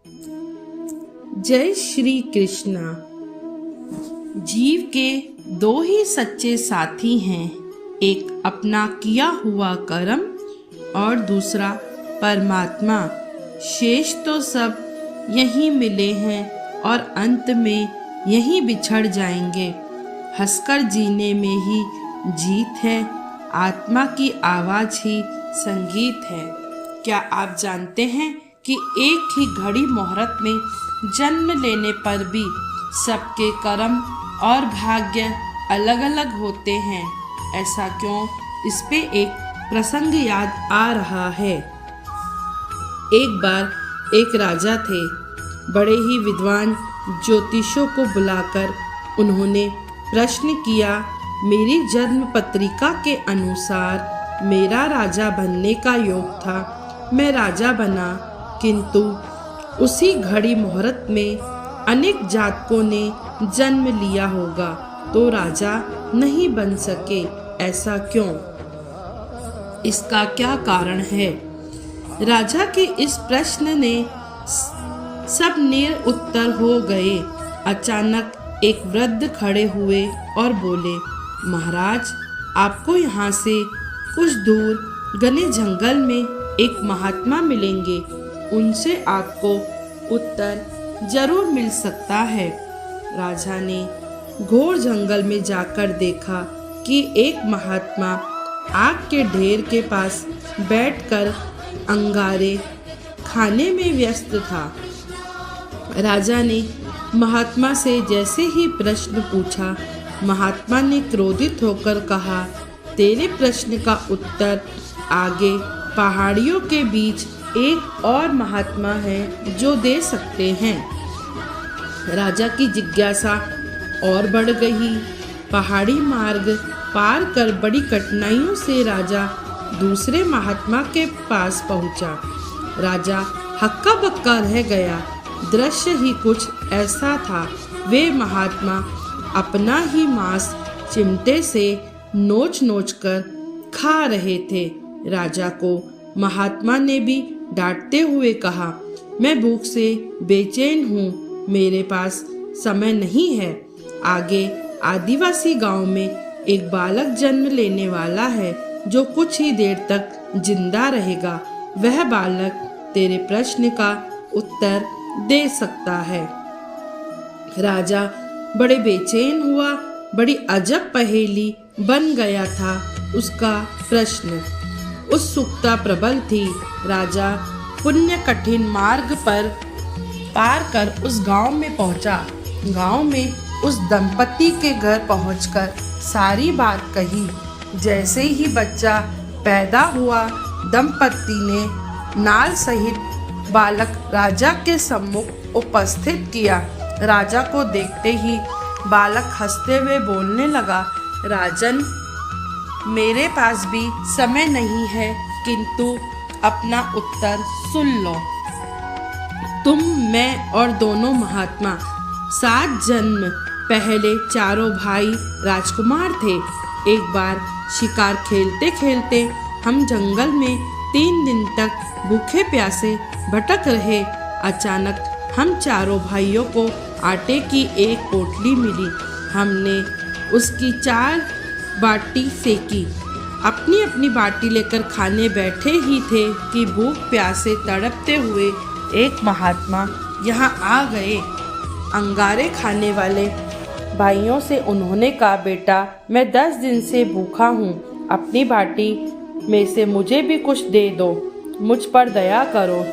जय श्री कृष्णा। जीव के दो ही सच्चे साथी हैं, एक अपना किया हुआ कर्म और दूसरा परमात्मा। शेष तो सब यहीं मिले हैं और अंत में यहीं बिछड़ जाएंगे। हंसकर जीने में ही जीत है, आत्मा की आवाज ही संगीत है। क्या आप जानते हैं कि एक ही घड़ी मुहूर्त में जन्म लेने पर भी सबके कर्म और भाग्य अलग अलग होते हैं। ऐसा क्यों? इस पे एक प्रसंग याद आ रहा है। एक बार एक राजा थे। बड़े ही विद्वान ज्योतिषों को बुलाकर उन्होंने प्रश्न किया, मेरी जन्म पत्रिका के अनुसार मेरा राजा बनने का योग था। मैं राजा बना, किंतु उसी घड़ी मुहूर्त में अनेक जातकों ने जन्म लिया होगा तो राजा नहीं बन सके। ऐसा क्यों? इसका क्या कारण है? राजा के इस प्रश्न ने सब निरुत्तर हो गए। अचानक एक वृद्ध खड़े हुए और बोले, महाराज, आपको यहाँ से कुछ दूर घने जंगल में एक महात्मा मिलेंगे। उनसे आपको उत्तर जरूर मिल सकता है। राजा ने घोर जंगल में जाकर देखा कि एक महात्मा आग के ढेर के पास बैठकर अंगारे खाने में व्यस्त था। राजा ने महात्मा से जैसे ही प्रश्न पूछा, महात्मा ने क्रोधित होकर कहा, तेरे प्रश्न का उत्तर आगे पहाड़ियों के बीच एक और महात्मा है जो दे सकते हैं। राजा की जिज्ञासा और बढ़ गई। पहाड़ी मार्ग पार कर बड़ी कठिनाइयों से राजा दूसरे महात्मा के पास पहुंचा। राजा हक्का बक्का रह गया। दृश्य ही कुछ ऐसा था। वे महात्मा अपना ही मांस चिमटे से नोच नोच कर खा रहे थे। राजा को महात्मा ने भी डांटते हुए कहा, मैं भूख से बेचैन हूँ, मेरे पास समय नहीं है। आगे आदिवासी गांव में एक बालक जन्म लेने वाला है जो कुछ ही देर तक जिंदा रहेगा। वह बालक तेरे प्रश्न का उत्तर दे सकता है। राजा बड़े बेचैन हुआ। बड़ी अजब पहेली बन गया था उसका प्रश्न। उत्सुकता प्रबल थी। राजा पुण्य कठिन मार्ग पर पार कर उस गांव में पहुंचा। गांव में उस दंपति के घर पहुंचकर सारी बात कही। जैसे ही बच्चा पैदा हुआ, दंपति ने नाल सहित बालक राजा के सम्मुख उपस्थित किया। राजा को देखते ही बालक हंसते हुए बोलने लगा, राजन, मेरे पास भी समय नहीं है, किंतु अपना उत्तर सुन लो। तुम, मैं और दोनों महात्मा 7 जन्म पहले चारों भाई राजकुमार थे। एक बार शिकार खेलते खेलते हम जंगल में 3 दिन तक भूखे प्यासे भटक रहे। अचानक हम चारों भाइयों को आटे की एक पोटली मिली। हमने उसकी 4 बाटी सेकी। अपनी अपनी बाटी लेकर खाने बैठे ही थे कि भूख प्यासे तड़पते हुए एक महात्मा यहाँ आ गए। अंगारे खाने वाले भाइयों से उन्होंने कहा, बेटा, मैं 10 दिन से भूखा हूँ, अपनी बाटी में से मुझे भी कुछ दे दो, मुझ पर दया करो,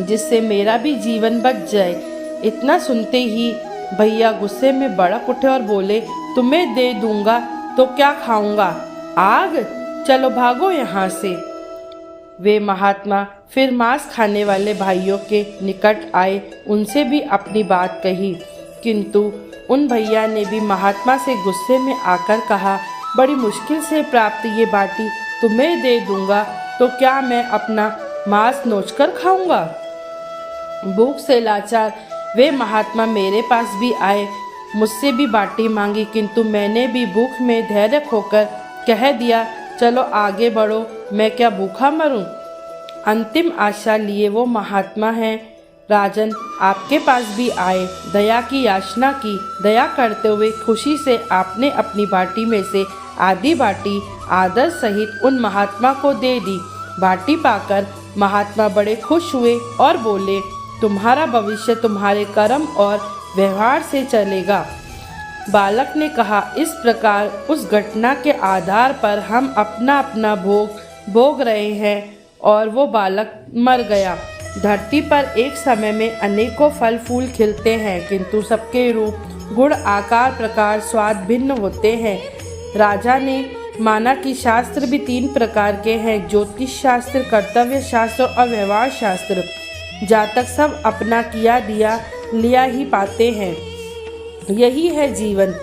जिससे मेरा भी जीवन बच जाए। इतना सुनते ही भैया गुस्से में भड़क उठे और बोले, तुम्हें दे दूंगा तो क्या खाऊंगा? आग, चलो भागो यहाँ से। वे महात्मा फिर मांस खाने वाले भाइयों के निकट आए। उनसे भी अपनी बात कही, किंतु उन भैया ने भी महात्मा से गुस्से में आकर कहा, बड़ी मुश्किल से प्राप्त ये बाटी तुम्हें दे दूंगा तो क्या मैं अपना मांस नोचकर खाऊंगा? भूख से लाचार वे महात्मा मेरे पास भी आए, मुझसे भी बाटी मांगी, किंतु मैंने भी भूख में धैर्य खोकर कह दिया, चलो आगे बढ़ो, मैं क्या भूखा मरूं? अंतिम आशा लिए वो महात्मा हैं राजन आपके पास भी आए, दया की याचना की। दया करते हुए खुशी से आपने अपनी बाटी में से आधी बाटी आदर सहित उन महात्मा को दे दी। बाटी पाकर महात्मा बड़े खुश हुए और बोले, तुम्हारा भविष्य तुम्हारे कर्म और व्यवहार से चलेगा। बालक ने कहा, इस प्रकार उस घटना के आधार पर हम अपना अपना भोग रहे हैं और वो बालक मर गया। धरती पर एक समय में अनेकों फल फूल खिलते हैं, किंतु सबके रूप, गुण, आकार, प्रकार, स्वाद भिन्न होते हैं। राजा ने माना कि शास्त्र भी 3 प्रकार के हैं, ज्योतिष शास्त्र, कर्तव्य शास्त्र और व्यवहार शास्त्र। जातक सब अपना किया दिया लिया ही पाते हैं। यही है जीवन।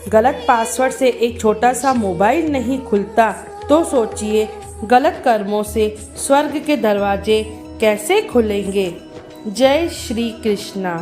गलत पासवर्ड से एक छोटा सा मोबाइल नहीं खुलता, तो सोचिए गलत कर्मों से स्वर्ग के दरवाजे कैसे खुलेंगे। जय श्री कृष्णा।